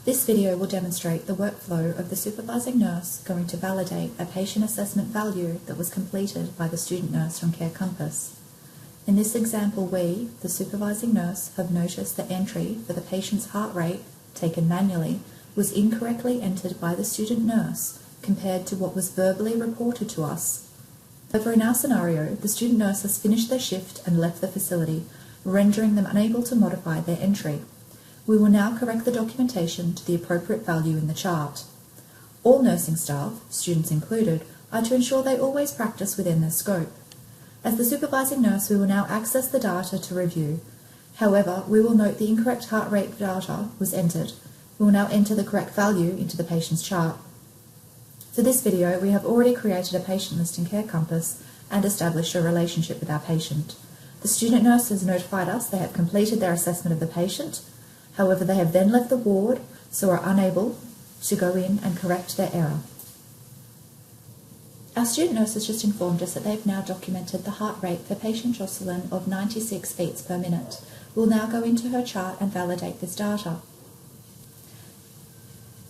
This video will demonstrate the workflow of the supervising nurse going to validate a patient assessment value that was completed by the student nurse from Care Compass. In this example, we, the supervising nurse, have noticed the entry for the patient's heart rate, taken manually, was incorrectly entered by the student nurse compared to what was verbally reported to us. However, in our scenario, the student nurse has finished their shift and left the facility, rendering them unable to modify their entry. We will now correct the documentation to the appropriate value in the chart. All nursing staff, students included, are to ensure they always practice within their scope. As the supervising nurse, we will now access the data to review. However, we will note the incorrect heart rate data was entered. We will now enter the correct value into the patient's chart. For this video, we have already created a patient list in Care Compass and established a relationship with our patient. The student nurse has notified us they have completed their assessment of the patient. However, they have then left the ward, so are unable to go in and correct their error. Our student nurse has just informed us that they've now documented the heart rate for patient Jocelyn of 96 beats per minute. We'll now go into her chart and validate this data.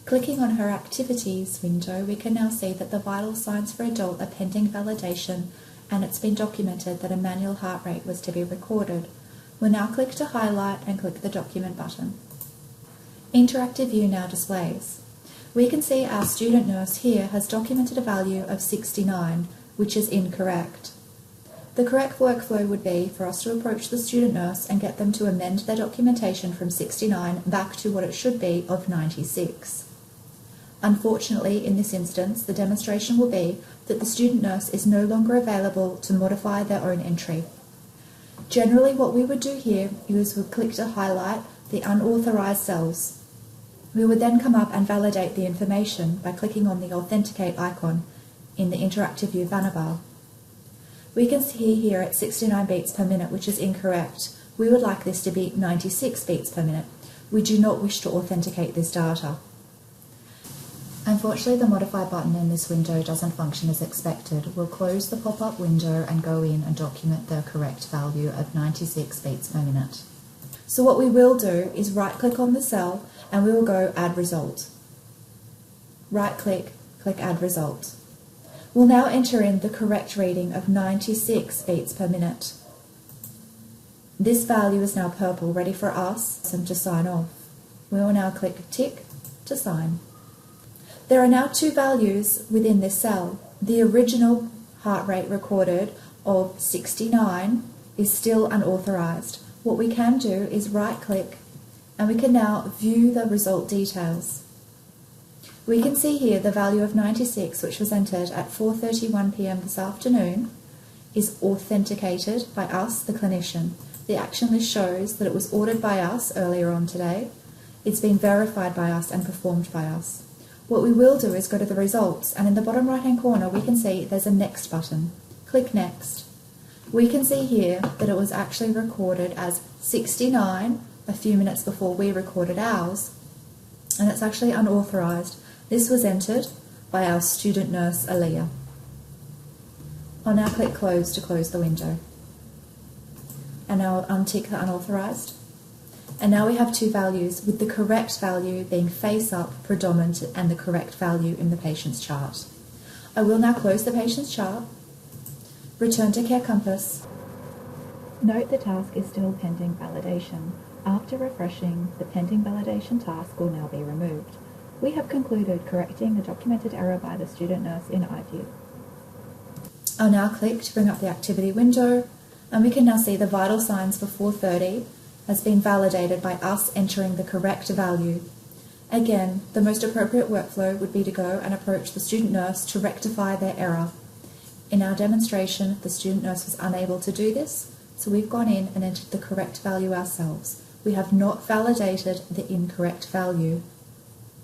Clicking on her activities window, we can now see that the vital signs for adult are pending validation, and it's been documented that a manual heart rate was to be recorded. We'll now click to highlight and click the document button. Interactive View now displays. We can see our student nurse here has documented a value of 69, which is incorrect. The correct workflow would be for us to approach the student nurse and get them to amend their documentation from 69 back to what it should be of 96. Unfortunately, in this instance, the demonstration will be that the student nurse is no longer available to modify their own entry. Generally, what we would do here is we'd click to highlight the unauthorized cells. We would then come up and validate the information by clicking on the Authenticate icon in the Interactive View banner bar. We can see here at 69 beats per minute, which is incorrect. We would like this to be 96 beats per minute. We do not wish to authenticate this data. Unfortunately, the Modify button in this window doesn't function as expected. We'll close the pop-up window and go in and document the correct value of 96 beats per minute. So what we will do is right-click on the cell and we will go Add Result. Right-click, click Add Result. We'll now enter in the correct reading of 96 beats per minute. This value is now purple, ready for us to sign off. We will now click Tick to sign. There are now two values within this cell. The original heart rate recorded of 69 is still unauthorized. What we can do is right-click and we can now view the result details. We can see here the value of 96, which was entered at 4:31 p.m. this afternoon, is authenticated by us, the clinician. The action list shows that it was ordered by us earlier on today. It's been verified by us and performed by us. What we will do is go to the results, and in the bottom right-hand corner we can see there's a Next button. Click Next. We can see here that it was actually recorded as 69 a few minutes before we recorded ours, and it's actually unauthorized. This was entered by our student nurse, Aaliyah. I'll now click Close to close the window. And now I'll untick the unauthorized. And now we have two values, with the correct value being face up, predominant, and the correct value in the patient's chart. I will now close the patient's chart, return to Care Compass. Note the task is still pending validation. After refreshing, the pending validation task will now be removed. We have concluded correcting the documented error by the student nurse in iView. I'll now click to bring up the activity window, and we can now see the vital signs for 4:30 has been validated by us entering the correct value. Again, the most appropriate workflow would be to go and approach the student nurse to rectify their error. In our demonstration, the student nurse was unable to do this, so we've gone in and entered the correct value ourselves. We have not validated the incorrect value.